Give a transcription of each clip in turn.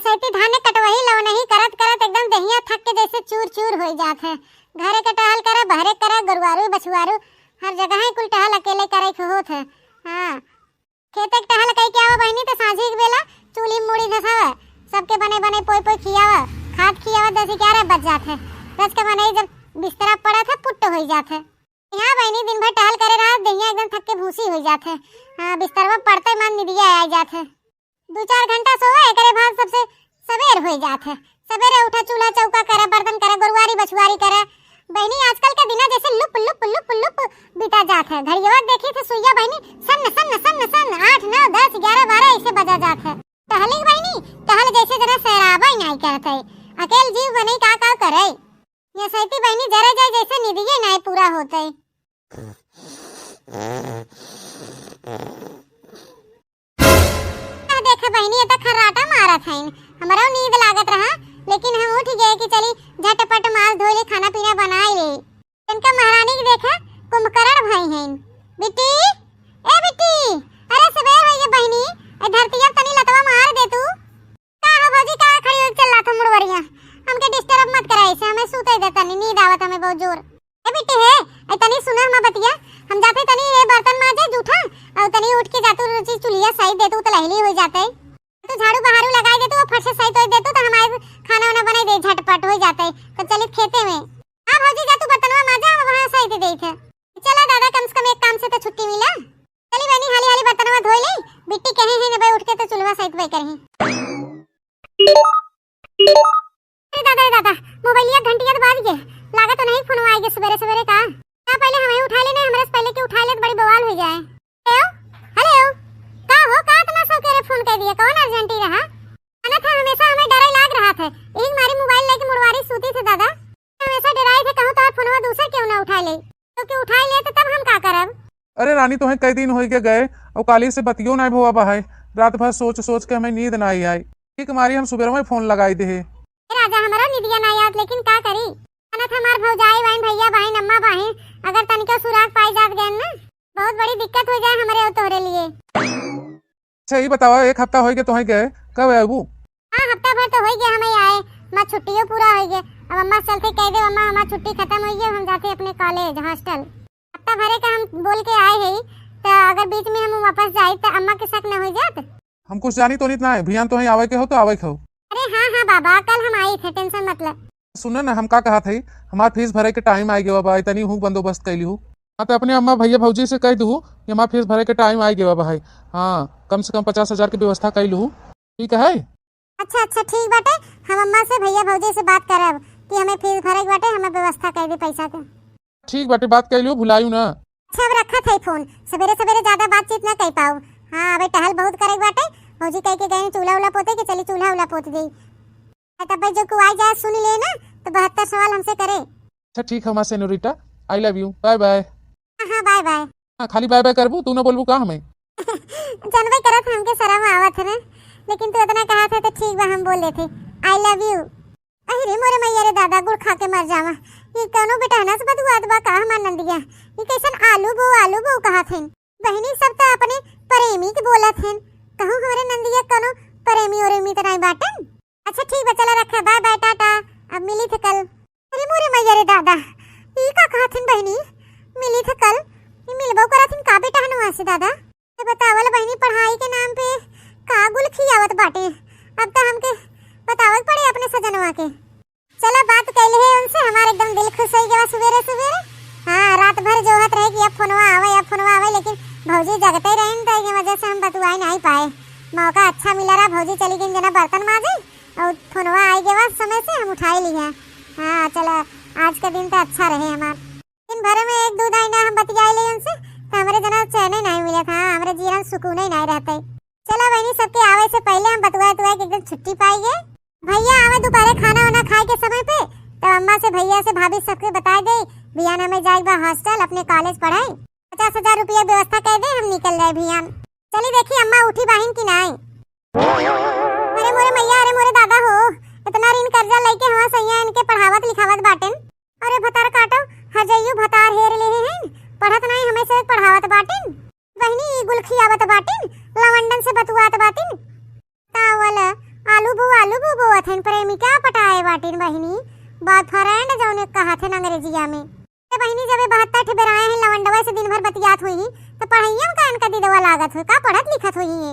सैती धान कटवही लो नहीं करत करत एकदम दहिया थक के जैसे चूर चूर हो जात है। घरे के टहल करे बहरे करे गुरुवारू बछुआरू हर जगह ही कुल टहल अकेले करे के होत है। हां खेते के टहल कई के आवा बहनी तो साझी के बेला चूली मुड़ी धसावा सबके बने बने पोई पोई खियावा खाद खियावा 10-11 बज जात है। रच के बने जब बिस्तरा पड़ा था पुट्ट हो जात है। यहाँ बहनी दिन भर टहल करे रहा दहिया एकदम थक के भूसी हो जात है। हां बिस्तरवा पड़ते मन निदिया आ जात है। 2-4 घंटा सोवे करे बाद सबसे सवेर हो जात है। सवेरे उठा चूल्हा चौका करे बर्तन करे गुरुवारी बछुआरी करे। बहनी आजकल के दिना जैसे लुप लुप लुप लुप बीता जात है। घड़िया देखी थे सुइया बहनी सन सन सन सन 8 9 10 11 12 ऐसे बजा जात है। टहली बहनी टहल जैसे जरा सैराबा नहीं करते अकेल जीव बने का करे। ये सैती बहनी जरा जाए जैसे निदिये नहीं पूरा होते। देखा बहनी ये तो खर्राटा मारत है। हमारा नींद लागत रहा लेकिन हम उठ गए कि चली झटपट मांस धो ले खाना पीना बनाए ले। इनका महारानी के देखा कुंभकर्ण भाई हैं। बिट्टी ए बिट्टी अरे सवेर हो गई बहनी ए धरतिया तनी लतवा मार दे तू। का हो भौजी का खड़ी हो चल रहा था मुड़वरिया हमके डिस्टर्ब मत कराई से हमें सूते दे तनी नींद आवत हमें बहुत जोर। ए बिट्टी है ए तनी सुना हम बतिया हम जाते तनी ये बर्तन माजे जूठा और तनी उठ के जातू रुचि चुलिया सही दे तू तो लहली हो जाते तो झाड़ू बहारू लगाई दे तू फट से सही तो दे तू तो हमारे खाना वाना बनाई दे झटपट हो जाते तो चली खेते में। हां भौजी जा तू बर्तनवा माजा वहां सही दे थे। चला दादा कम से कम एक काम से तो छुट्टी मिला। चली बहनी हाली हाली बर्तनवा धोई ले बिट्टी कहे है ना भाई उठ के तो चुलवा सही पे करही। अरे दादा मोबाइलिया घंटिया तो बाज गए लागत नहीं फोन आएगे सवेरे सवेरे का पहले हमें उठा लेने हमरे से पहले के उठा ले तो बड़ी बवाल हो जाए। हेलो हेलो का हो का इतना सब करे फोन कर दिया कौन अर्जेंटी रहा आना था हमेशा हमें डर लाग रहा था एक मारी मोबाइल लेके मुड़वारी सूती थी दादा हमेशा डराई थे कहूं तो आप फोनवा दूसरा क्यों ना उठा ले तो कि उठा ले तो तब हम का करब। अरे रानी तो कई दिन हो गए और काली से बतियो नहीं भोवा बहाय रात भर सोच सोच के हमें नींद नहीं आई ठीक मारी हम सुबह में फोन लगाई दे। राजा हमारा निदिया ना याद लेकिन का करी आना था हमार भौजाई बहन भैया बहन अम्मा बहन अगर तनिका सुराग पाई जात गए ना बहुत बड़ी दिक्कत हो जाए हमारे और तोहरे लिए। अच्छा ये बताओ एक हफ्ता हो गया तो गए कब आबू। हां हफ्ता भर तो हो गया हमें आए मां छुट्टियों पूरा हो गया अब अम्मा चलते कह दे अम्मा हमारी छुट्टी खत्म हो गई हम जाते अपने कॉलेज हॉस्टल हफ्ता भरे का हम बोल के आए हैं तो अगर बीच में हम वापस जाए तो अम्मा के शक न हो जात। हम कुछ जानी तो नहीं ना भियान तो आवे के हो तो आवे के हो। अरे हां बाबा कल हम आए थे टेंशन मतलब सुनो ना हम का कहा थे हमार फीस भरे के टाइम आ गया बाबा इतनी हूँ बंदोबस्त कैली हूँ तो अपने अम्मा भैया भौजी से कह दूँ कि हमार फीस भरे के टाइम आ गया भाई। हाँ कम से कम 50,000 की व्यवस्था कर लूँ ठीक है। अच्छा ठीक बाटे हम अम्मा से भैया भौजी से बात करब कि हमें फीस भरे के बाटे हमें व्यवस्था कर दे पैसा के। ठीक बाटे बात कर लियो भुलायू ना। अच्छा अब रखा था फोन सवेरे सवेरे ज्यादा बातचीत ना कर पाऊ। हाँ अबे टहल बहुत करे बाटे भौजी कह के गए चूल्हा उला पोते कि चली चूल्हा उला पोत दी तब जो कुआई जाए सुन ले ना तो 72 सवाल हमसे करे। अच्छा ठीक है हमारे senorita I love you bye bye. हां बाय बाय। हां खाली बाय बाय करबू तू ना बोलबू का हमें जानबे करत हमके शर्म आवत है ना लेकिन तू इतना कहा था तो ठीक बा हम बोल लेते आई लव यू। अरे मोरे मैया रे दादा गुड़ खा के मर जावा ये कनो बेटा ना से बदुआत बा का हमार नंदिया ये कैसन आलू बो कहा थे बहनी सब तो अपने प्रेमी के बोलत हैं कहूं हमारे नंदिया कनो प्रेमी और मी त नहीं बाटन। अच्छा ठीक बा चला रखा बाय बाय टाटा अब मिली थे कल। अरे मोरे मैया रे दादा ये का कहा थे बहनी मिली थे कल ये मिलबो करा थे का बेटा हनुआ से दादा ये बतावल बहनी पढ़ाई के नाम पे का गुल खियावत बाटे अब तो हमके बतावत पड़े अपने सजनवा के। चला बात कैले है उनसे हमारे एकदम दिल खुश हो गया सवेरे सवेरे। हां रात भर जोहत रहे कि अब फोनवा आवे लेकिन भौजी जगते रहन त के वजह से हम बतुआई नहीं पाए मौका अच्छा मिला रहा भौजी चली गई जना बर्तन माजे और फोनवा आई के बाद समय से हम उठाई लिया। हां चला आज का दिन तो अच्छा रहे हमार दिन भर में एक दो दिन हम बतियाई ले उनसे तो हमारे जना चैन नहीं मिला था हमारे जीवन सुकून ही नहीं रहते। चला बहनी सबके आवे से पहले हम बतुआ के एकदम छुट्टी पाई गए भैया आवे दोपहर खाना वाना खाए के समय पे तो अम्मा से भैया से भाभी सबके बता दे बियाना में जाएगा हॉस्टल अपने कॉलेज पढ़ाई 50,000 रुपया व्यवस्था कर दे हम निकल जाए बियान। चली देखी अम्मा उठी बहन की नहीं। अरे मोरे मैया अरे मोरे दादा हो इतना ऋण कर्जा लेके हवा सैया इनके पढ़ावत लिखावत बाटन अरे भतार काटो हजयू भतार हेर ले हैं पढ़त नहीं हमें से पढ़ावत बाटन बहनी गुल खियावत बाटन लवंडन से बतुआत बाटन तावल आलू लिखत हुई तो पढ़ाइया का इनका दीदवा लागत हो का पढ़त लिखत हुई है।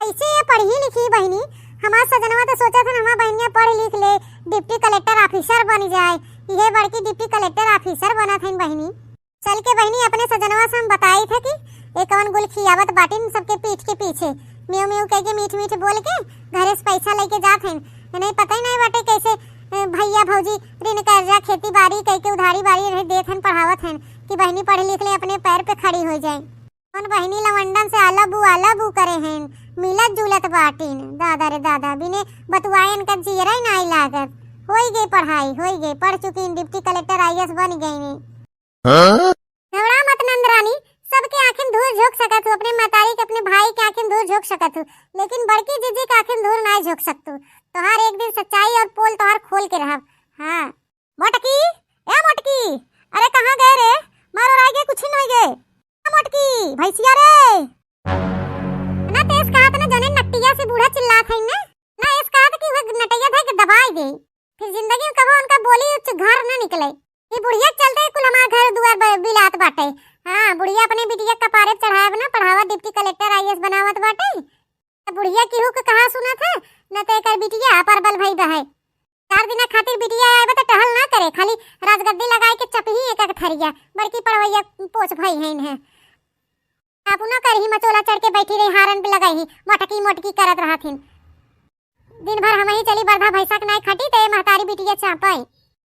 ऐसे ये पढ़ी लिखी बहनी हमार सजनवा तो सोचा था हमार बहनिया पढ़ लिख ले डिप्टी कलेक्टर ऑफिसर बन जाए, ये बड़की डिप्टी कलेक्टर ऑफिसर बना था बहनी। चल के बहनी अपने सजनवा से हम बताई थे कि एक कवन गुल खियावत बाटिन सबके पीठ के पीछे म्यू म्यू कह के मीठ मीठ बोल के घरे से पैसा लेके जात हैं। नहीं पता ही नहीं बाटे कैसे भैया भौजी ऋण कर्जा खेती बाड़ी कह के उधारी बाड़ी रह देत हैं पढ़ावत हैं कि बहनी पढ़ लिख ले अपने पैर पे खड़ी हो जाए। कौन बहनी लवंडन से आला बू करे हैं मिलत जुलत बाटिन दादा रे दादा बिने बतुआए इनका जीरा ही नहीं लागत। हो गई पढ़ाई हो गई पढ़ चुकी डिप्टी कलेक्टर आईएएस बन गई। घबरा मत नंदरानी सबके आंखें धूल झोंक सकत हूँ अपने मातारी के अपने भाई के आंखें धूल झोंक सकत हूँ लेकिन बड़की जीजी के आंखें धूल नहीं झोंक सकतू। तोहार एक दिन सच्चाई और पोल तोहार खोल के रहा। हाँ मोटकी ए मोटकी अरे कहाँ गए रे मारो राय गए कुछ नहीं गए मोटकी भैंसिया रे ना तेज कहा था ना जने नटिया से बूढ़ा चिल्लात है ना इस कहा था कि वो नटिया था कि दबाई दे फिर जिंदगी में कबो उनका बोली घर न निकले। ये बुढ़िया चलते कुल हमारा घर दुआर बिलात बाटे। हाँ बुढ़िया अपने बिटिया कपारे चढ़ाया बना पढ़ावा डिप्टी कलेक्टर आईएएस बनावत बाटे। बुढ़िया की हुक कहा सुना था न ते कर बिटिया परबल भाई बहाय 4 दिन खातिर बिटिया आए बता टहल ना करे खाली राजगद्दी लगाए के चपही एक एक थरिया बड़की पढ़वैया पोछ भाई है इन्हें आप ना करही मचोला चढ़ के बैठी रही हारन पे लगाई मोटकी मोटकी करत रहा थी। दिन भर हम ही चली बरधा भैंसा के नहीं खटी ते महतारी बिटिया चापाई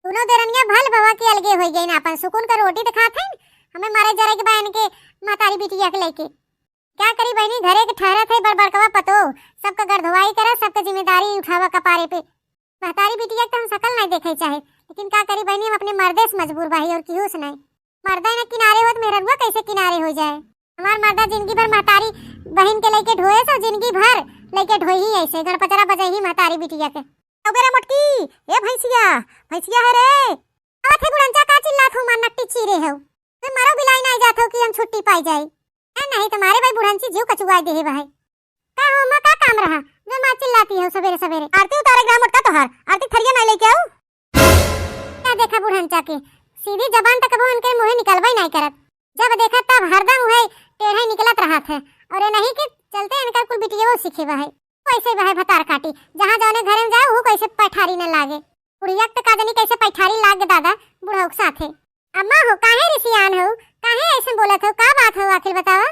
दोनों देरनिया भल भवा के अलगे हो गई ना अपन सुकून का रोटी दिखा थे हमें मारे जरा के बहन के महतारी बिटिया के लेके क्या करी बहनी घरे के ठहरा थे बड़बड़कवा पतो सबका गर्दवाई करा सबका जिम्मेदारी उठावा कपारे पे महतारी बिटिया के हम सकल नहीं देखे चाहे लेकिन क्या करी बहनी हम अपने मर्दे से मजबूर भाई और क्यों से नहीं मर्दा न किनारे हो तो मेरा रुआ कैसे किनारे हो जाए। हमार मर्दा जिंदगी भर महतारी बहन के लेके ढोए सो जिंदगी भर लेके ढोई ही ऐसे गणपचरा बजाई ही महतारी बिटिया के अबेरा मोटकी ए भैंसिया भैंसिया है रे आवत है बुढ़ंचा का चिल्लात हूं मार नट्टी चीरे हो मैं मारो बिलाई नहीं जात हो कि हम छुट्टी पाई जाए नहीं तुम्हारे भाई बुढ़ंची जीव कचुआई दे भाई का हो मां का काम रहा जो मां चिल्लाती है सवेरे सवेरे आरती उतारे ग्राम मोटका तोहार आरती थरिया नहीं लेके आऊं क्या देखा बुढ़ंचा के सीधी जबान तक वो उनके मुंह निकलवाई नहीं करत जब देखा तब हरदम हुए टेढ़े निकलत रहा था और नहीं के चलते इनका कुल बिटिया वो सीखे भाई कैसे भाई भतार काटी जहां जाने घर में जाए वो कैसे पैठारी न लागे बुढ़िया तो का जानी कैसे पैठारी लाग दादा बुढ़ऊ के साथे अम्मा हो काहे रिसियान हो काहे ऐसे बोलत हो का बात हो आखिर बतावा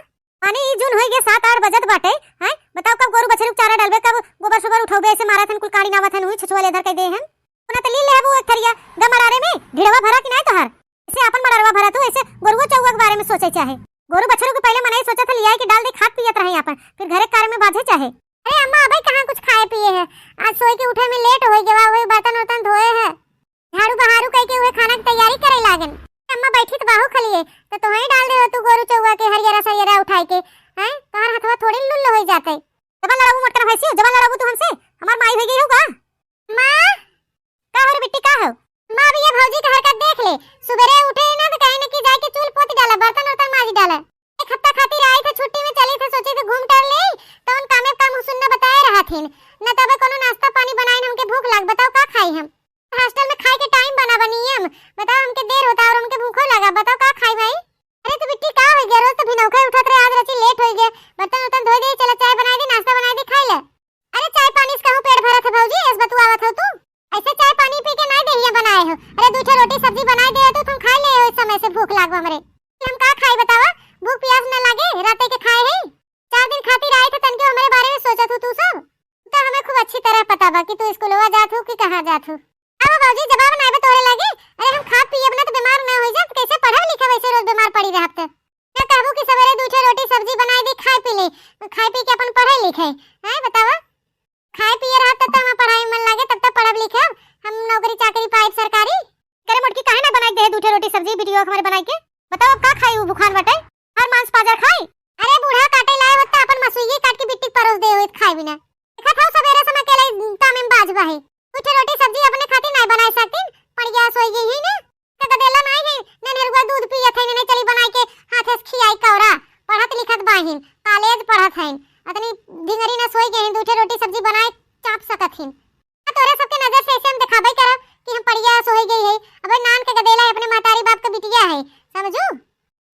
पानी जून होई गे 7-8 बजत बाटे हैं बताओ कब गोरु बछरू चारा डालबे कब गोबर सुबर उठाओबे ऐसे माराथन कुल काड़ी नावथन हुई छछुआ लेधर के दे हम उना त ली लेबो एक थरिया दमरारे में ढिड़वा भरा कि नहीं तोहार ऐसे अपन मररवा भरा तू ऐसे गोरुआ चौवा के बारे में सोचे चाहे गोरु बछरू के पहले मने सोचा था लिया के डाल दे खाद पियत रहे अपन फिर घरे कार में बाधे चाहे। अरे अम्मा अबे कहां कुछ खाए पिए है आज सोई के उठे में लेट हो गया वही बर्तन वर्तन धोए है झाड़ू बहारू कह के हुए खाना की तैयारी करे लागन अम्मा बैठी तो बाहु खलिए तो तोही डाल दे तू गोरु चौवा के हरियरा सरियरा उठाई के हैं तोहर हथवा थोड़ी लुल्ल हो जाते जब लड़ाबू मटकर भैंसी जब लड़ाबू तू हमसे हमार माई हो गई होगा मां का हो रे बिट्टी का हो मां भी ये भौजी का हरकत देख ले सुबेरे उठे ना तो कहीं न की जाके चूल पोती डाला बर्तन वर्तन माजी डाला एक हफ्ता खातिर आई थे छुट्टी में चली थे सोचे थे घूम टहल ले तो उन कामे काम सुनना बताए रहा थे न तबे कोनो नाश्ता पानी बनाई हमके भूख लाग बताओ का खाई हम हॉस्टल में खाए के टाइम बना बनी हम बताओ हमके देर होता और हमके भूखो लगा बताओ का खाई भाई। अरे तू बिट्टी का हो गया रोज तो भिनौखा उठत रहे आज रची लेट हो गया बर्तन वर्तन धो दे चला चाय बना दे नाश्ता बना दे खाई ले। अरे चाय पानी से कहूं पेट भरा था भौजी ऐसे बतू आवत हो तू ऐसे चाय पानी पी के नहीं देहिया बनाए हो अरे दूठे रोटी सब्जी बनाई दे तो तुम खाई ले हो इस समय से भूख लागवा हमरे हम का खाई बतावा भूख प्यास न लागे राते के खाए है 4 दिन खातिर आए थे तनके हमारे बारे में सोचा तू सब तो हमें खूब अच्छी तरह पता बा कि तू स्कूलवा जात हो कि कहां जात हो। अब भौजी जवाब नहीं बतोरे लगे अरे हम खा पी अपना तो बीमार न हो जाए तो कैसे पढ़ा लिखा वैसे रोज बीमार पड़ी रहत क्या कहबो कि सवेरे दूठे रोटी सब्जी बनाई दे खाए पी ले खाए पी के अपन पढ़े लिखे हैं बतावा खाए पिए रहत तब हम पढ़ाई मन लागे तब तक पढ़ब लिखब हम नौकरी चाकरी पाए सरकारी करे मोटकी काहे ना बनाई दे दूठे रोटी सब्जी वीडियो हमारे बनाई के बताओ का खाई वो बुखार बटे हर मांस पाजर खाई अरे बूढ़ा काटे लाए होता अपन मसुई काट के बिट्टी परोस दे होत खाई बिना देखा था सवेरे समय के लिए तामे में बाजबा है दूठे रोटी सब्जी अपने खातिर नहीं बनाई सकती पड़िया सोई गई है ना तो गदेला नहीं है ननेरुआ दूध पियत है ने चली बनाई के हाथे से खियाई कौरा पढ़त लिखत बाहिन कॉलेज पढ़त है अतनी ढिंगरी ना सोई गई दूठे रोटी सब्जी बनाए चाप सकत हिन तोरे सबके नजर से ऐसे हम दिखाबे करा कि हम पड़िया सोई गई है अबे नान के गदेला अपने मातारी बाप का बिटिया है समझू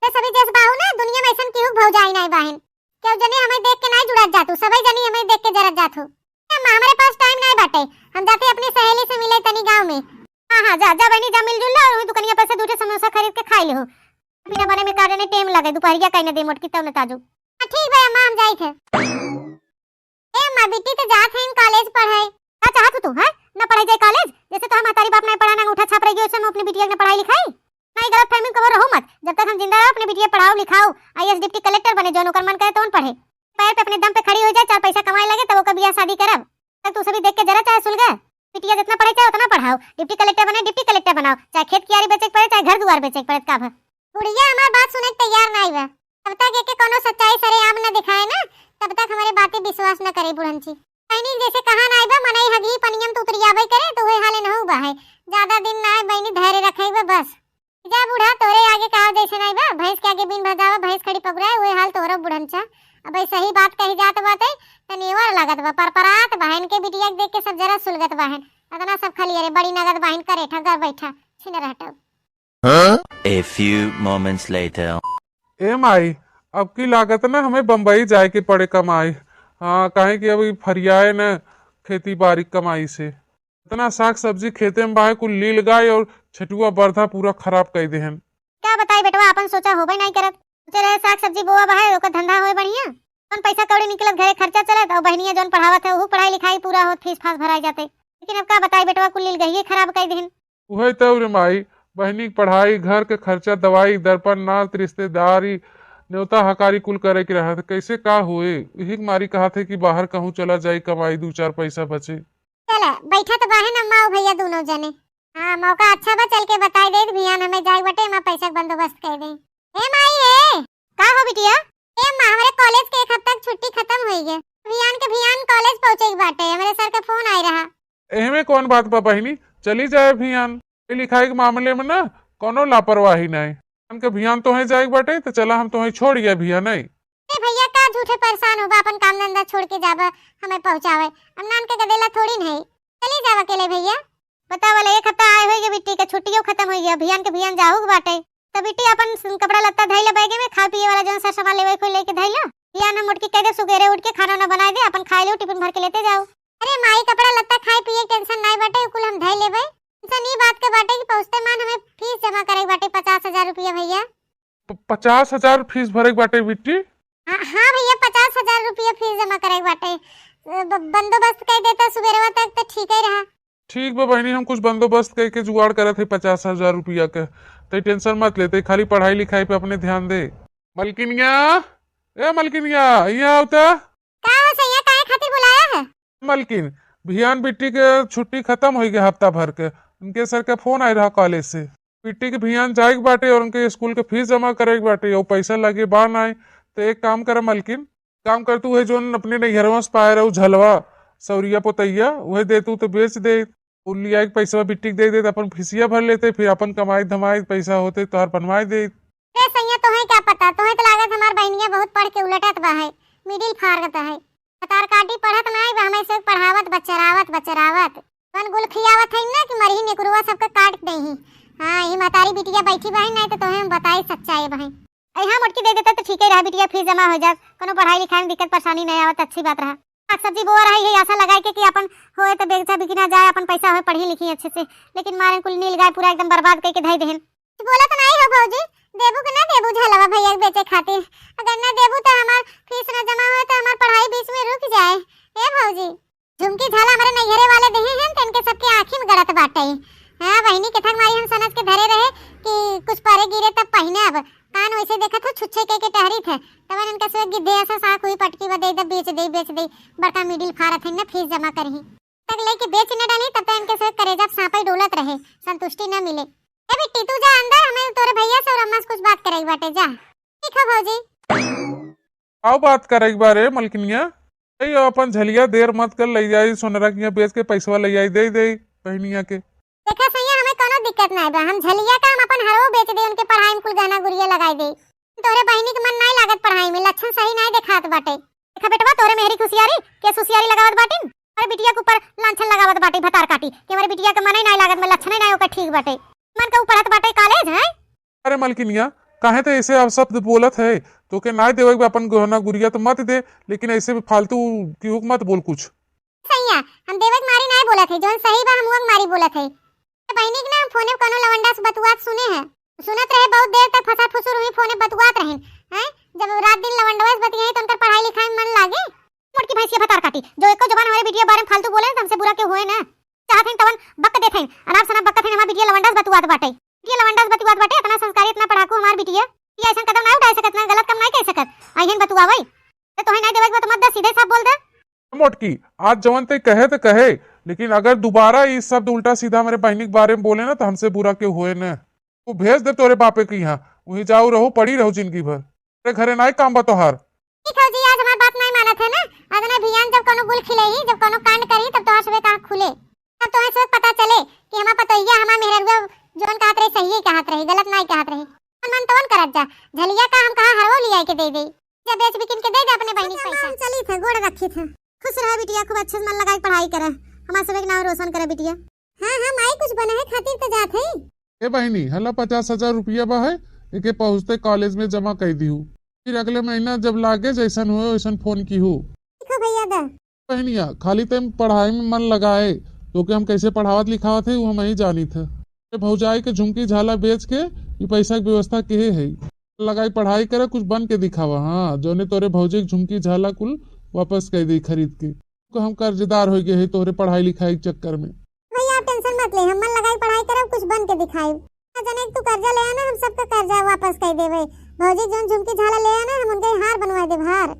तो सभी जस बाहु ना दुनिया केहू भौजाई नहीं बहन केहू जनी हमें देख के नहीं जुड़त जातू सबई जनी हमें देख के जरत जातू हमारे पास टाइम नहीं बाटे हम जाते अपनी सहेली से मिले तनी गांव में हां जा जा बहनी जा मिलजुल लो और दुकानिया पर से दूसरे समोसा खरीद के खाई लो बिना बने में काटे ने टाइम लगे दोपहरिया कहीं न दे मोट की तब न ताजू ठीक भाई अम्मा हम जाई थे ए मां बेटी तो जात है इन कॉलेज पढ़ाई का चाहत तू है ना पढ़ाई जाए कॉलेज जैसे तो हम तारी बाप नहीं पढ़ाना उठा छाप रही है अपनी बिटिया ने पढ़ाई लिखाई नहीं गलत फहमी करो रहो मत जब तक हम जिंदा रहो अपनी बिटिया पढ़ाओ लिखाओ आईएएस डिप्टी कलेक्टर बने जो नौकर मन करे तो पढ़े पैर पे अपने दम पे खड़ी हो जाए 4 पैसा कमाए लगे तब वो कभी शादी करब तक तू सभी देख के जरा चाहे सुन गए बिटिया जितना पढ़े चाहे उतना पढ़ाओ डिप्टी कलेक्टर बने डिप्टी कलेक्टर बनाओ चाहे खेत कियारी बेचे पड़े चाहे घर दुआर बेचे पड़े का बुढ़िया हमार बात सुने तैयार नहीं बा तब तक एक कोनो सच्चाई सरे आम न दिखाए ना तब तक हमारे बातें विश्वास न करे बुढ़नची बहनी जैसे कहा नहीं बा मनई हगी पनियम तो उतरियाबे करे तो वही हाल न हो बा है ज्यादा दिन ना बहनी धैर्य रखेबे बस जा बूढ़ा तोरे आगे कहा जैसे नहीं बा भैंस के आगे बिन भजावा भैंस खड़ी पकड़ाए वही हाल तोरा बुढ़नचा अब सही बात कही जात बाटे तनेवर लागत बा परपरात बहन के बिटिया देख के सब जरा सुलगत बहन अदना सब खाली अरे बड़ी नगद बहन करे ठगर बैठा छिन रहटो A few moments later. ए माई अब की लागत ना हमें बम्बई जाए के पड़े कमाई हाँ काहे कि अभी फरियाए न खेती बाड़ी कमाई से इतना साग सब्जी खेते में बाहे कुल लील गाय और छटुआ बरधा पूरा खराब कर दे हन क्या बताई बेटवा अपन सोचा होबे नहीं करत सोचे रहे साग सब्जी बोआ बहाए ओकर धंधा होए बढ़िया अपन पैसा कौड़ी निकलत घरे खर्चा चलत और बहनिया जोन पढ़ावत है वो पढ़ाई लिखाई पूरा होत फीस फास भराई जाते लेकिन अब का बताई बेटवा कुल लील गई खराब कर देहन वही तो रे माई बहनी की पढ़ाई घर के खर्चा दवाई दर्पण नात रिश्तेदारी न्योता हकारी कुल करे के रहा कैसे का हुए यही मारी कहा थे कि बाहर कहूँ चला जाए कमाई 2-4 पैसा बचे चला बैठा तो बाहे न माओ भैया दोनों जने हां मौका अच्छा बा चल के बताई दे भियान हमें जाए बटे मां पैसा का बंदोबस्त कर दे ए माई ए का हो बिटिया ए मां हमारे कॉलेज के एक हफ्ता तक छुट्टी खत्म हो गई भियान कॉलेज पहुंचे के बाटे हमारे सर का फोन आई रहा एहमे कौन बात बा बहनी चली जाए भियान लिखाई के मामले में ना कोनो लापरवाही नहीं हमके भियान तो है जाए बटे तो चला हम तो है छोड़ गया भिया नहीं ए भैया का झूठे परेशान होबा अपन काम धंधा छोड़ के जाबा हमें पहुंचावे हम नान के गदेला थोड़ी नहीं चली जावा अकेले भैया बता वाला एक हफ्ता आए होई बिट्टी के छुट्टियों खत्म हो गया भियान के भियान जाऊ के बाटे तब बिट्टी अपन कपड़ा लत्ता धइले बैगे में खा पिए वाला जौन सा सामान लेवे कोई लेके धइला भियान हम उठ के कह दे सुबेरे उठ के खाना ना बनाए दे अपन खाए लो टिफिन भर के लेते जाओ अरे माई कपड़ा लत्ता खाए पिए टेंशन नहीं बाटे कुल हम धइ लेबे टेंशन ई बात के बाटे कि पहुंचते मान हमें फीस जमा करे बाटे 50,000 रुपया भैया 50,000 फीस भरे के बाटे बिट्टी हां भैया 50,000 रुपया फीस जमा करे बाटे बंदोबस्त कर देता सुबेरवा तक तो ठीक ही रहा ठीक बा बहनी हम कुछ बंदोबस्त करके जुगाड़ करे थे 50,000 रुपया के तो टेंशन मत लेते खाली पढ़ाई लिखाई पे अपने ध्यान दे मलकिनिया ए मलकिनिया यहाँ आवता का हो सैया काहे खातिर बुलाया है मलकिन भियान बिट्टी के छुट्टी खत्म हो गई हफ्ता भर के उनके सर का फोन आई रहा कॉलेज से बिट्टी के भियान जाए के बाटे और उनके स्कूल के फीस जमा करे के बाटे और पैसा लगे बान आए तो एक काम करे मलकिन काम कर तू है जो अपने नैहरवा से पाए रहो झलवा सौरिया पोतैया वह दे तू तो बेच दे लिया के पैसा बिट्टी दे दे अपन फीसिया भर लेते फिर अपन कमाई धमाई पैसा होते तो हर बनवाई दे रे सैया तोहे क्या पता तोहे तो लागत हमार बहनिया बहुत पढ़ के उलटत बा है मिडिल फारगत है कतार काटी पढ़त नहीं बा हमें से पढ़ावत बचरावत मन गुल खियावत है ना कि मरही नेकुरवा सबका काट देही हां ई मतारी बिटिया बैठी बहन नहीं तो तोहे हम बताई सच्चाई बहन यहाँ मोटकी दे देता तो ठीक ही रहा बिटिया फीस जमा हो जात कोनो पढ़ाई लिखाई में दिक्कत परेशानी नहीं आवत अच्छी बात रहा साग सब्जी बोआ रही है आशा लगाई के कि अपन होए तो बेचा बिकना जाए अपन पैसा होए पढ़ी लिखी अच्छे से लेकिन मारे कुल नील गाय पूरा एकदम बर्बाद करके धई देहन बोला तो नहीं हो भौजी देबू के ना देबू झलवा भैया के बेचे खातिर अगर ना देबू तो हमार फीस ना जमा होए तो हमार पढ़ाई बीच में रुक जाए ए भौजी झुमकी झाला हमारे नैहरे वाले देहे हैं तो इनके सबके आंखी में गड़त बाटे हां बहनी के थक मारी हम समझ के धरे रहे कि कुछ पारे गिरे तब पहिने अब कान वैसे देखा था छुच्छे के टहरी थे तब इनका से गिद्धे ऐसा साख हुई पटकी व दे बेच दे बड़का मिडिल फारत है ना फीस जमा करही तक लेके बेच न डाली तब तक इनके से करेजा सांपई डोलत रहे संतुष्टि न मिले ए बेटी तू जा अंदर हमें तोरे भैया से और अम्मा से कुछ बात करेगी बाटे जा ठीक है भौजी आओ बात करे एक बार मलकिनिया अपन झलिया देर मत कर ले जाई सोनरा की बेच के पैसा ले जाई दे बहनिया के देखा सैया हमें कोनो दिक्कत नहीं बा हम झलिया का हम अपन हरो बेच दे उनके पढ़ाई में कुल गहना गुड़िया लगाई दे तोरे बहनी के मन नहीं लागत पढ़ाई में लक्षण सही नहीं देखात बाटे देखा बेटवा तोरे मेहरी खुशियारी के सुसियारी लगावत बाटिन अरे बिटिया के ऊपर लांछन लगावत बाटी भतार काटी के हमारे बिटिया के मन नहीं लागत में लक्षण नहीं ओकर ठीक बाटे मन के ऊपर हत बाटे कॉलेज है अरे मलकिनिया काहे तो ऐसे आप शब्द बोलत है तो के ना देवे अपन गहना गुड़िया तो मत दे, लेकिन ऐसे भी फालतू की मत बोल कुछ। सैया हम देवक मारी नहीं बोला थे, जोन सही बा हम मारी बोला थे। बहनी के नाम फोने कोनो लवंडा से बतुआत सुने हैं, सुनत रहे बहुत देर तक फसा फुसुर हुई फोने बतुआत रहे हैं। जब रात दिन लवंडवा से बतियाई तो उनकर पढ़ाई लिखाई में मन लागे। मोटकी भैंसिया भतार काटी जो एको जबान हमारे बिटिया बारे में फालतू बोले तो हमसे बुरा क्यों हुए ना। चाहत हैं तवन बक देथे आराम से ना बक थे हमार बिटिया लवंडा से बतुआत बाटे, बिटिया लवंडा से बतुआत बाटे। इतना संस्कारी इतना पढ़ाकू हमार बिटिया ये ऐसा कदम ना उठा सकत, ना गलत काम नहीं कर सकत। आइहन बतुआवई तो तोहे नहीं देवे तो मत दे, सीधे साफ बोल दे। मोटकी आज जवन ते कहे तो कहे, लेकिन अगर दोबारा इस शब्द उल्टा सीधा मेरे बहनी के बारे में बोले ना तो हमसे बुरा क्यों हुए ना। वो भेज दे तोरे बापे के यहाँ, वहीं जाओ रहो पड़ी रहो जिंदगी भर, तेरे घरे ना काम बा तोहार। ठीक है जी, आज हमार बात नहीं मानत है ना। आज ना भियान जब कोनो गुल खिलेही, जब कोनो कांड करी तब तोहार सबे आँख खुले, तब तोहे सब पता चले कि हमार पतोहिया हमार मेहररुआ जोन कहत रही सही कहत रही, गलत नहीं कहत रही। मन तवन करत जा झलिया का हम कहा हरवो लिया के दे दे, जब बेच बिकिन के दे दे अपने बहनी के पैसा। चली थे गोड़ रखी थे, खुश रहे बिटिया, खूब अच्छे से मन लगा के पढ़ाई करे, हमार सबे के नाम रोशन करे बिटिया। हां हां माई कुछ बने है खातिर तो जात है। ए बहनी हला 50,000 रुपया बा है, एके पहुँचते कॉलेज में जमा कर दी हूँ, फिर अगले महीना जब लागे जैसन हुए वैसन फोन की हूँ। ठीक है भैया दा। बहनिया खाली तुम पढ़ाई में मन लगाए तो कि हम कैसे पढ़ावत लिखावत है वो हम ही जानी थे। भौजाई के झुमकी झाला बेच के ये पैसा की व्यवस्था के है, लगाई पढ़ाई करे कुछ बन के दिखावा। हाँ जो ने तोरे भौजी के झुमकी झाला कुल वापस कर दी खरीद के, तो हम कर्जदार हो गए है तोरे पढ़ाई लिखाई के चक्कर में। भैया आप टेंशन मत ले, हम मन लगाई पढ़ाई करब कुछ बन के दिखाई। जने तू कर्जा ले आना, हम सबका कर्जा वापस कर देवे। भौजी जोन झुमकी झाला ले आना, हम उनके हार बनवा देब हार।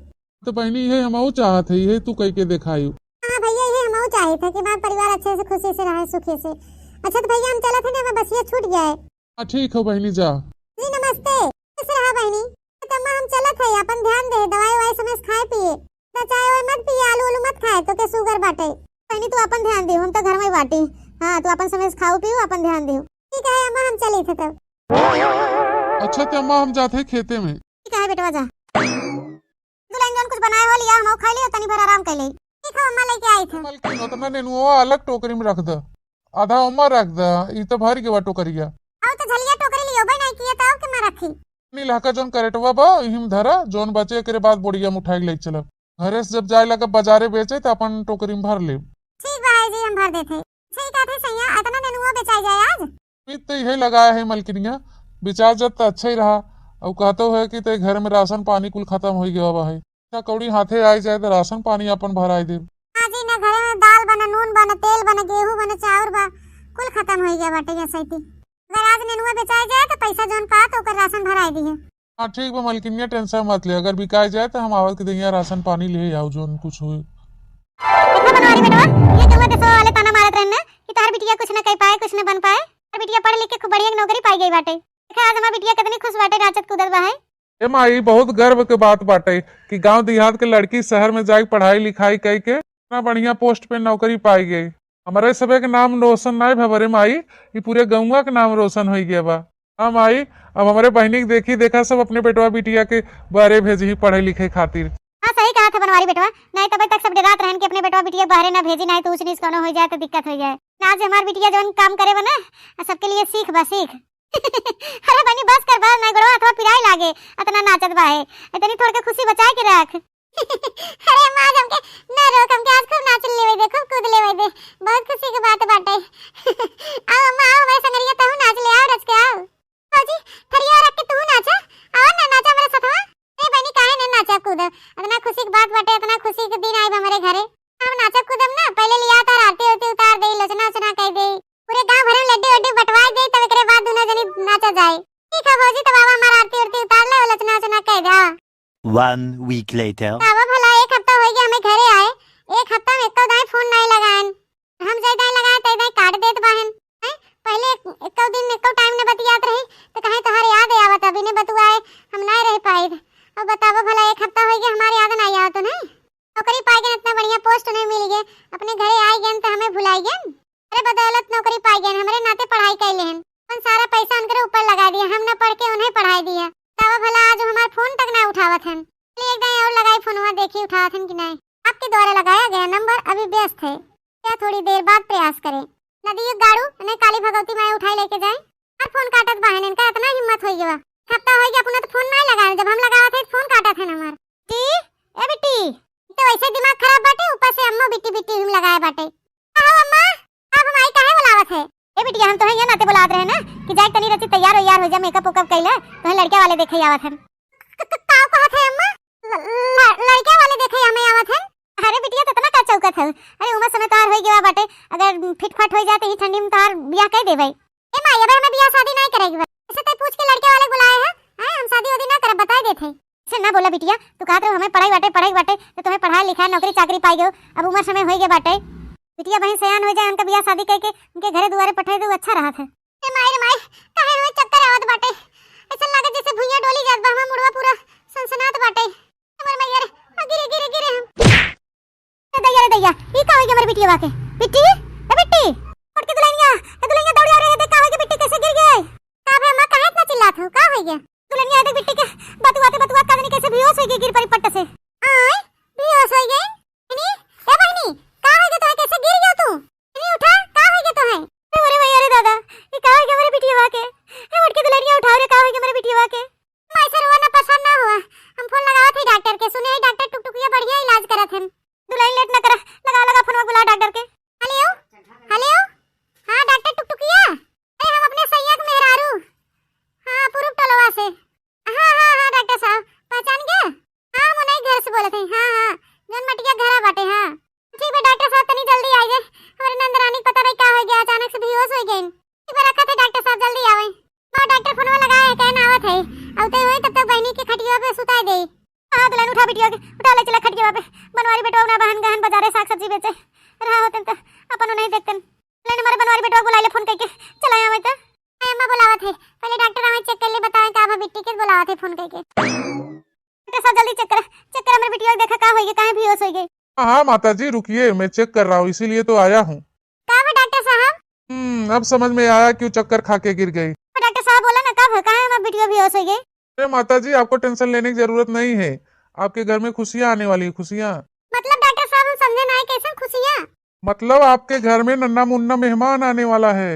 तो बहनी ये हमहू चाहत है, ये तू कह के दिखाई। हां भैया ये हमहू चाहे थे कि हमारा परिवार अच्छे से खुशी से रहे सुखी से। अच्छा तो भैया हम चला थे ना, हमारा बसिया छूट गया है। हाँ ठीक हो बहनी जा। जी नमस्ते। खुश रहा बहनी। तो अम्मा हम चला थे, अपन ध्यान दे, दवाई ववाई समय से खाए पिए, तो चाय वाय मत पिए, आलू उलू मत खाए तो के शुगर बाटे। बहनी तू अपन ध्यान दे, हम तो घर में बाटी। हां तू अपन समय से खाओ पियो, अपन ध्यान दे। ठीक है अम्मा हम चली थे तब। अच्छा तो अम्मा हम जाते खेते में। ठीक है बेटवा जा, दुल्हन जोन कुछ बनाए हो लिया, हम खा लियो, तनी भर आराम कर ले। ठीक है अम्मा लेके आई थे। मलकिन उतना नेनुआ अलग टोकरी में रख दे, आधा अम्मा रख दे, ई तो भर के बा टोकरिया। आओ तो झलिया टोकरी लियो भाई, नहीं किया तो के मैं रखी। नीलाका जोन करेटवा बा इहिम धरा, जोन बचे के बाद बोड़िया में उठाई ले चलब। घरे से जब जाए लगा बाजारे बेचे तो अपन टोकरी में भर ले। ठीक भाई जी हम भर देते। ठीक है सैया, इतना नेनुआ बेचाई जाए आज। तो यही लगाया है मलकिनिया, विचार जब तो अच्छा ही रहा। अब कहते है कि ते घर में राशन पानी कुल खत्म हो गया बा है, क्या कौड़ी हाथे आई जाए तो राशन पानी अपन भराई दे। हां जी ना घरे में दाल बना, नून बना, तेल बना, गेहूं बना, चावल बा, कुल खत्म हो गया बाटे या सैती। अगर आज नेनुआ बेचाई जाए तो पैसा जोन पा तो ओकर राशन भराई दी है। हाँ ठीक बा मलकिनिया, टेंशन मत ले, अगर बिकाई जाए तो हम आवत के दिया राशन पानी ले आओ जोन कुछ हुए। कितना बनवारी बेटवा, ये तो वो वाले ताना मारत रहना कि तार बिटिया कुछ न कह पाए, कुछ न बन पाए। तार बिटिया पढ़ लिख के खूब बढ़िया नौकरी पाई गई बाटे। देखा आज हमार बिटिया कितनी खुश बाटे, नाचत कूदत बा है। ए माई बहुत गर्व के बात बाटे कि गांव देहात के लड़की शहर में जाके पढ़ाई लिखाई कई के इतना बढ़िया पोस्ट पे नौकरी पाई गई। हमारे सबे के नाम रोशन नहीं भवरे माई, ये पूरे गौवा के नाम रोशन हो गया बा। हाँ माई, अब हमारे बहनी के देखी देखा सब अपने बेटवा बिटिया के बारे भेजी पढ़े लिखे खातिर। हाँ सही कहा था बनवारी बेटवा, नहीं तब तक सब डरात रहन कि अपने बेटवा बिटिया बाहर ना भेजी, नहीं तो ऊंच नीच कोनो हो जाए तो दिक्कत हो जाए। आज हमार बिटिया जोन काम करे बना सबके लिए सीख बा सीख। अरे बनी बस कर बा, ना गड़वा अथवा पिराई लागे, इतना नाचत बा है, इतनी थोड़ के खुशी बचाए के रख। अरे मां हमके ना रोक, हमके आज खूब नाच लेवे दे, खूब कूद लेवे दे, बहुत खुशी की बात बाटे। आओ अम्मा आओ, हमारे संगरिया तू नाच ले, आओ रच के आओ। फौजी थरिया रख के तू नाचा, आओ ना नाचा मेरे साथ। ए बनी काहे ना नाचा कूद, इतना खुशी की बात बाटे, इतना खुशी के दिन आई हमारे घरे। हम नाचा कूदम ना, पहले लिया तार आरती उरती उतार दे, लोचना उचना कह दे, पूरे गांव भर में लड्डू वड्डू बंटवाई दे, तब एकरे बाद दोनों जनी नाचा जाए। ठीक है फौजी, तो बाबा हमारा आरती उरती उतार ले, लोचना उचना कह दे। 1 week later. बाबा भला एक हफ्ता हो गया हमें घरे आए, एक हफ्ता में एको दाई फोन नहीं लगाएन, हम जई दाई लगाए तई दाई काट देत बाहन। पहले एको दिन एको टाइम ने बतियात रही तो कहे तोहर याद आवत, अभी ने बतुआए हम नहीं रह पाए। अब बताओ भला एक हफ्ता हो गया हमारे याद नहीं आवत नहीं, नौकरी पाई गए, इतना बढ़िया पोस्ट नहीं मिल गए, अपने घरे आई गए तो हमें भुलाई गए। अरे बदौलत नौकरी पाई गए, हमारे नाते पढ़ाई कैले हैं, उन सारा पैसा उनके ऊपर लगा दिया, हम न पढ़ के उन्हें पढ़ाई दिया। तब भला आज हमारा फोन तक ना उठावत हैं। एक दिन और लगाई फोनवा, देखी उठावत हैं कि नहीं। आपके द्वारा लगाया गया नंबर अभी व्यस्त है, क्या थोड़ी देर बाद प्रयास करें। नदी गाड़ू ने काली भगवती माई उठाई लेके जाए और फोन काटत बहन, इनका इतना हिम्मत हो गया हफ्ता हो गया अपना तो फोन नहीं लगाया, जब हम लगावा थे फोन काटा था हमार। टी ए बेटी तो वैसे दिमाग खराब बाटे, ऊपर से अम्मा बिट्टी बिट्टी हम लगाए बाटे। आओ अम्मा, अब हम आई काहे बुलावत है? ए बिटिया हम तो है नाते बुलात रहे ना कि जाए तनी रची तैयार हो जा, मेकअप वेकअप कइले तो लड़के वाले देखे आवत हन। का कहत है अम्मा? लड़के वाले देखे हमें आवत हन? अरे बिटिया तो इतना का चौकत है? अरे उम्र समय तार हो गया बाटे, अगर फिटफाट हो जाते ही ठंडी में तार बियाह कह देबै। ए मां अब हमें बियाह शादी नहीं करेगी, ऐसे तो पूछ के लड़के वाले बुलाए हैं। हम शादी वादी ना करब, बता देथे। से ना बोला बिटिया, तू कहत रहो हमें पढ़ाई बाटे तो तुम्हें पढ़ाई लिखाई नौकरी चाकरी पाई गयो, अब उम्र समय हो गए बाटे। बिटिया बहन सयान हो जाए, उनका बियाह शादी करके उनके घरे दुआरे पठाई दो, अच्छा रहा था। ए माई काहे रोज चक्कर आवत बाटे, ऐसा लागे जैसे भुइया डोली जात बा, हमर मुड़वा पूरा सनसनात बाटे। हमर मैया गिरे हम दैया ई का हो गया मेरी बिटिया वाके? बिट्टी ए बिट्टी उठ के दुल्हनिया दौड़ आ रहे हैं, देख का हो गया बिट्टी कैसे गिर गई? का बे मां काहे इतना चिल्लात हो, का हो गया? दुल्हनिया देख बिट्टी के बतुआ का नहीं कैसे बेहोश हो गई गिर पड़ी पट्ट से। आय बेहोश हो गई? इनी ए बहनी का हो गया, तो कैसे गिर गया तू? इनी उठा, का हो गया तो है? अरे भैया रे दादा, ये का हो गया मेरी बिटिया वाके? ए उठ के दुल्हनिया उठाओ रे, का हो गया मेरी बिटिया वाके? माई से रोना पसंद ना हुआ, हम फोन लगावा थे डॉक्टर के, सुने डॉक्टर टुकटुकिया बढ़िया इलाज करत हन। दुल्हन लेट ना करा, लगा फोन बुला डॉक्टर के। हेलो हां डॉक्टर टुकटुकिया, अरे हम अपने सैयद मेहरारू, हां पूरब टोलवा से। हां डॉक्टर साहब पहचान गए? हां हम नहीं घर से बोले थे। हां जन मटिया घर बाटे। हां ठीक है डॉक्टर साहब, तनी जल्दी आइए, हमारे नंदरानी पता नहीं क्या हो गया, अचानक से बेहोश हो गई। ठीक है रखा थे डॉक्टर साहब, जल्दी आवे। हां डॉक्टर फोन लगाए कहना आवत है, आते हुए तब तक बहनी के खटिया पे सुता दे। हां दुल्हन उठा बिटिया के, उठा ले चला खटिया पे। बनवारी बेटवा ना बहन गहन बाजारे साग सब्जी बेचे रहा होतन त अपन नहीं देखतन। लेने हमारे बनवारी बेटवा बुला ले फोन करके, चला आवे त अम्मा बुलावत है, पहले डॉक्टर आवे चेक कर ले, बताएं का बा बिट्टी के बुलावत है फोन करके। डॉक्टर साहब जल्दी चेक कर मेरी बिटिया देखा का हो गया, काहे बेहोश हो गई? हाँ माताजी रुकिए, मैं चेक कर रहा हूँ, इसीलिए तो आया हूँ। का बा डॉक्टर साहब? अब समझ में आया क्यों चक्कर खा के गिर गई। डॉक्टर साहब बोला ना का काहे हमारी बिटिया बेहोश हो गई? अरे माताजी आपको टेंशन लेने की जरूरत नहीं है, आपके घर में खुशियाँ आने वाली है, खुशियाँ। मतलब डॉक्टर साहब हम समझे ना, कैसे खुशियाँ? मतलब आपके घर में नन्ना मुन्ना मेहमान आने वाला है।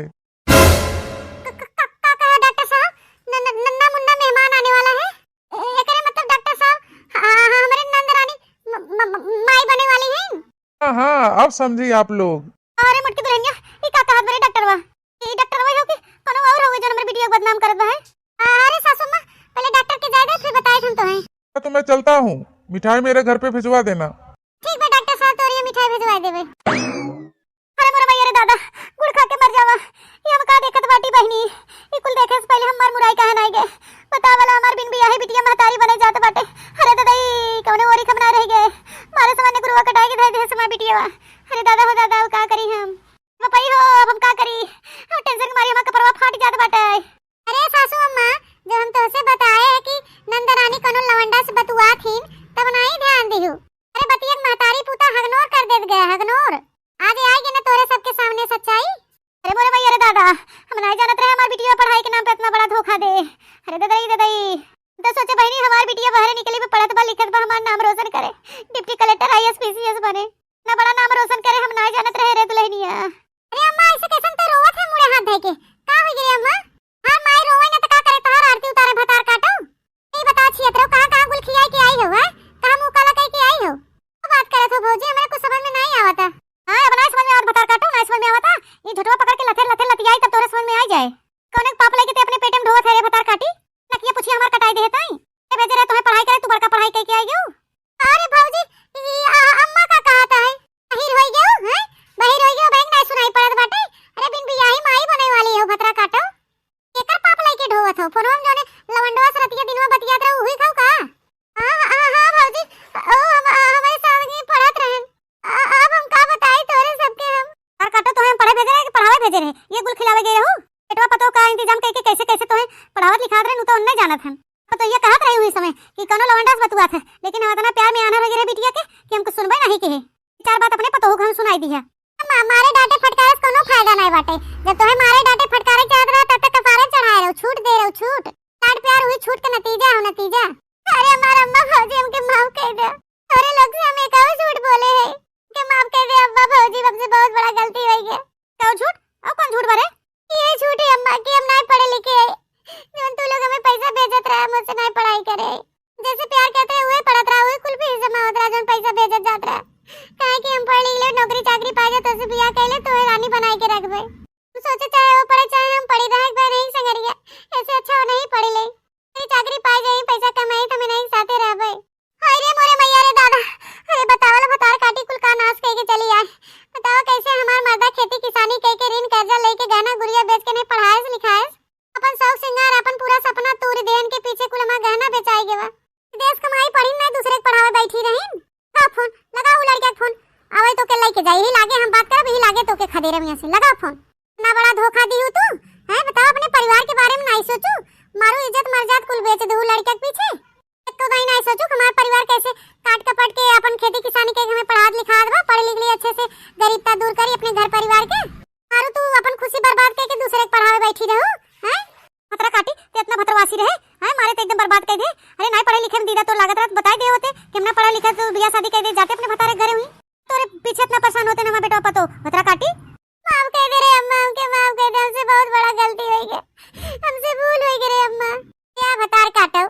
डॉक्टर साहब नन्ना मुन्ना मेहमान आने वाला है? एकरे मतलब डॉक्टर साहब हमारे नंदरानी माई बने वाली हैं? हाँ अब समझी आप लोग। अरे मुटकी दुल्हनिया ई का कहत बरे डॉक्टरवा? ई डॉक्टरवा हो कि कोनो और हो जो हमरे बिटिया को बदनाम करत बा है? अरे सासू मां पहले डॉक्टर के जाए दे, फिर बताए हम तो हैं। तो मैं चलता हूँ, मिठाई मेरे घर पे भिजवा देना। ठीक है डॉक्टर साहब, तो ये मिठाई भिजवा देबे। अरे मोरा मैया रे दादा, गुड़ खा के मर जावा। ये हम का देखत बाटी बहनी, ई कुल देखे से पहले हम मर मुराई काहे नहीं गए? बता वाला हमार बिन बियाह बिटिया महतारी बने जात बाटे। अरे दादा ई कौने ओरी खमना रह गए, मारे सामने गुरुवा कटाई के दे समय बिटिया। अरे दादा हो दादा का करी हम? मपई हो अब हम का करी? टेंशन के मारी हम कपरवा फाट जात बाटे। अरे सासू अम्मा जब हम तोसे बताए है कि नंदरानी कनो लवंडा से बतुआ थीन, तब नहीं ध्यान दिहु। अरे बतिया महतारी पूता हगनोर कर देत गए, हगनोर। आज आएगी ना तोरे सबके सामने सच्चाई। अरे मोरे भैया रे दादा, हम नहीं जानत रहे हमार बिटिया पढ़ाई के नाम पे इतना बड़ा धोखा दे। अरे दादाई तो सोचे बहनी हमार बिटिया बाहर निकली पे पढ़त बा लिखत बा, हमार नाम रोशन करे, डिप्टी कलेक्टर आईएएस पीसीएस बने, ना बड़ा नाम रोशन करे, हम नहीं जानत रहे रे दुल्हनिया। अरे अम्मा ऐसे कैसन तो रोवत है मुड़े हाथ धइ के, का हो गई अम्मा? हां माई रोवे ना त का करे, तोहर आरती उतारे भतार काटो। ई बता छिए तरो कहां गुल खियाई के आई हो? है कहां मुंह काला कह के आई हो? बात करत हो भौजी, हमरा कुछ समझ में नहीं आवता। हां अब नहीं समझ में आवत, भतार काटो नहीं समझ में आवता। ये झुटवा पकड़ के लथे लतियाई तब तोरे समझ में आ जाए। कौन पाप लेके ते अपने पेट में ढोवत है रे भतार काटी? नकिया पूछी हमार कटाई दे ताई ए भेजे रे तुम्हें पढ़ाई करे, तू बड़का पढ़ाई कह के आई गयो। अरे भौजी अम्मा का कहत है बहिर होई गयो? है बहिर होई गयो, बैंक नहीं सुनाई पड़त बाटे। अरे बिन बियाही माई बने वाली हो भतरा काटो, एकर पाप लेके ढोवत हो। फोन हम जोने लवंडवा सरतिया दिनवा बतियात रहो हुई खाऊ का? हां भौजी ओ हमारे साथ पढ़त रहन। अब हम का बताई तोरे सबके? हम हर काटो तो हम पढ़े भेजे रहे कि पढ़ावे भेजे रहे? ये गुल खिलावे गए हो? पेटवा पतो का इंतजाम करके कैसे कैसे तो पढ़ावत लिखात रहे, नु तो नहीं जानत हन। तो ये कहत रही हुई समय कि कोनो लवंडा से बतुआ था, लेकिन हम इतना प्यार में आना रह गए बिटिया के कि हमको सुनबे नहीं के। चार बात अपने पतो हम सुनाई दी है। मारे डांटे फटकारे से कोनो फायदा नहीं बाटे। जब तोहे मारे डांटे फटकारे चाहत रहा तब तक कफारे चढ़ाए रहो, छूट दे रहो, छूट। लाड प्यार हुई छूट का नतीजा हो नतीजा। अरे हमारा अम्मा भौजी हमके माफ कर दो, अरे लोग से हमें कहो झूठ बोले है कि माफ कर दे अम्मा भौजी, हमसे बहुत बड़ा गलती हो गई। कहो झूठ? और कौन झूठ बारे? ये झूठ है अम्मा कि हम नहीं पढ़े लिखे, जो तू लोग हमें पैसा भेजत जैसे प्यार करते हुए पड़त रहा हुए कुल भी जमा होत रहा जन पैसा भेजत जात रहा काहे कि हम पढ़ लिख ले नौकरी चाकरी पा जाए तो से बियाह कैले तो रानी बनाई के रखबे सोचे चाहे वो पढ़े चाहे हम पढ़ी रहे एक नहीं संगरिया ऐसे अच्छा हो नहीं पढ़ी ले चाकरी पाई जाई पैसा कमाई तो मैं नहीं साथे रहबे हाय रे मोरे मैया रे दादा अरे बतावल भतार काटी कुल का नाश कह के चली आए बताओ कैसे हमार मर्दा खेती किसानी कह के ऋण कर्जा लेके गहना गुड़िया बेच के नहीं पढ़ाए लिखाए अपन शौक सिंगार अपन पूरा सपना तूर देन के पीछे कुल हमार गहना बेचाई गेवा देश कमाई पढ़ी ना दूसरे के पढ़ावे बैठी रही का फोन लगाओ लड़का के फोन आवे तो के लेके जाई ही लागे हम बात करब ही लागे तो के खदेरे में से लगाओ फोन ना बड़ा धोखा दी तू हैं बताओ अपने परिवार के बारे में नहीं सोचू मारू इज्जत मर्जात कुल बेच दू लड़का के पीछे तो नहीं सोचू हमारा परिवार कैसे काट कपट के अपन खेती किसानी के हमें पढ़ा लिखा दवा पढ़ लिख लिए अच्छे से गरीबता दूर करी अपने घर परिवार के मारू तू अपन खुशी बर्बाद करके दूसरे के पढ़ावे बैठी रहो हैं खतरा काटी ते इतना भतरवासी रहे हैं मारे तो एकदम बर्बाद कर दे अरे नहीं पढ़े लिखे में दीदा तो लागत रात बताई दे होते कि हमने पढ़ा लिखा तो बियाह शादी कर दे जाते अपने भतारे घरे हुई तोरे पीछे इतना परेशान होते ना बेटा पतो खतरा काटी माफ कह दे रे अम्मा हमके माफ कर दे हमसे बहुत बड़ा गलती हो गई हमसे भूल हो गई रे अम्मा क्या भतार काटो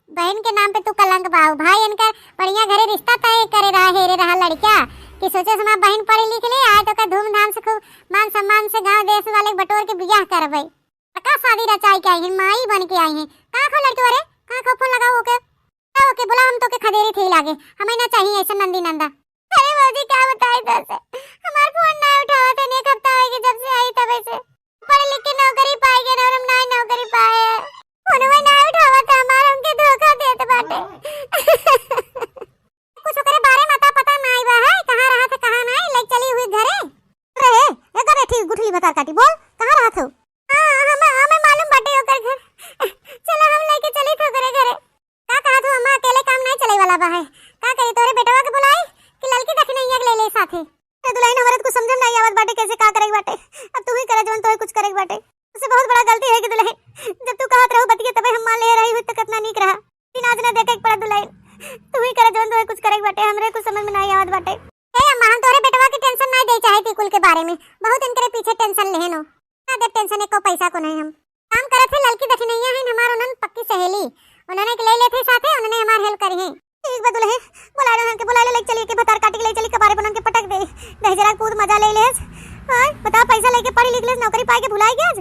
बहन के नाम पे तू कलंक बाऊ भाई इनका बढ़िया घरे रिश्ता तय करे रहा हेरे रहा लड़का कि सोचे हमारा बहन पढ़ी लिख ले आए तो का धूमधाम से खूब मान सम्मान से गांव देश वाले बटोर के बियाह करबई का शादी रचाई के आई है माई बन के आई है कहां खो लड़की रे कहां खो फोन लगाओ ओके बोला हम तो के खदेरी थी लागे हमें ना चाहिए ऐसा नंदी नंदा अरे मौजी क्या बताए दस हमार फोन ना उठावा था एक हफ्ता हो गया जब से आई तब से पढ़ लिख के नौकरी पाई गए और हम ना नौकरी पाए फोन में ना उठावा था हमार हमके धोखा देत बाटे कुछ करे बारे में पता ना आई बा है कहां रहा था कहां नहीं लेके चली हुई घरे रहे ये करे ठीक गुठली बता काटी बोल कहां रहा था हमें मालूम बाटे ओकर घर चलो हम लेके चली तो करे घरे का कहा तू अम्मा अकेले काम नहीं चले वाला बा है का करी तोरे बेटवा के बुलाई कि लड़की देखने एक ले ले साथे ते दुल्हन हमारे को समझ नहीं आवत बाटे कैसे का करेगी बाटे अब तू ही करे जवन तो कुछ करेगी बाटे उससे बहुत बड़ा गलती है कि दुल्हन जब तू कहत रहू बतिए तबे हम मान ले रही हुई तो कितना नीक रहा तीन आज ना देखे एक पड़ा दुल्हन तू ही करे जवन तो कुछ करेगी बाटे हमरे कुछ समझ में नहीं आवत बाटे ए अम्मा हम तोरे बेटवा की टेंशन नहीं दे चाहे थी कुल के बारे में बहुत इनके पीछे टेंशन लेहनो ना दे टेंशन एको पैसा को नहीं हम काम करे थे लड़की देखने नहीं है हमार उन्हन पक्की सहेली उन्होंने ले ले थे साथे उन्होंने हमार हेल्प करी है ठीक बा दुल्हन बुला ले ले चली के भतार काटी के ले चली कबारे बन के पटक दे दह जरा कूद मजा ले ले हां बता पैसा लेके पढ़ी लिख ले नौकरी पाए के भुलाई गया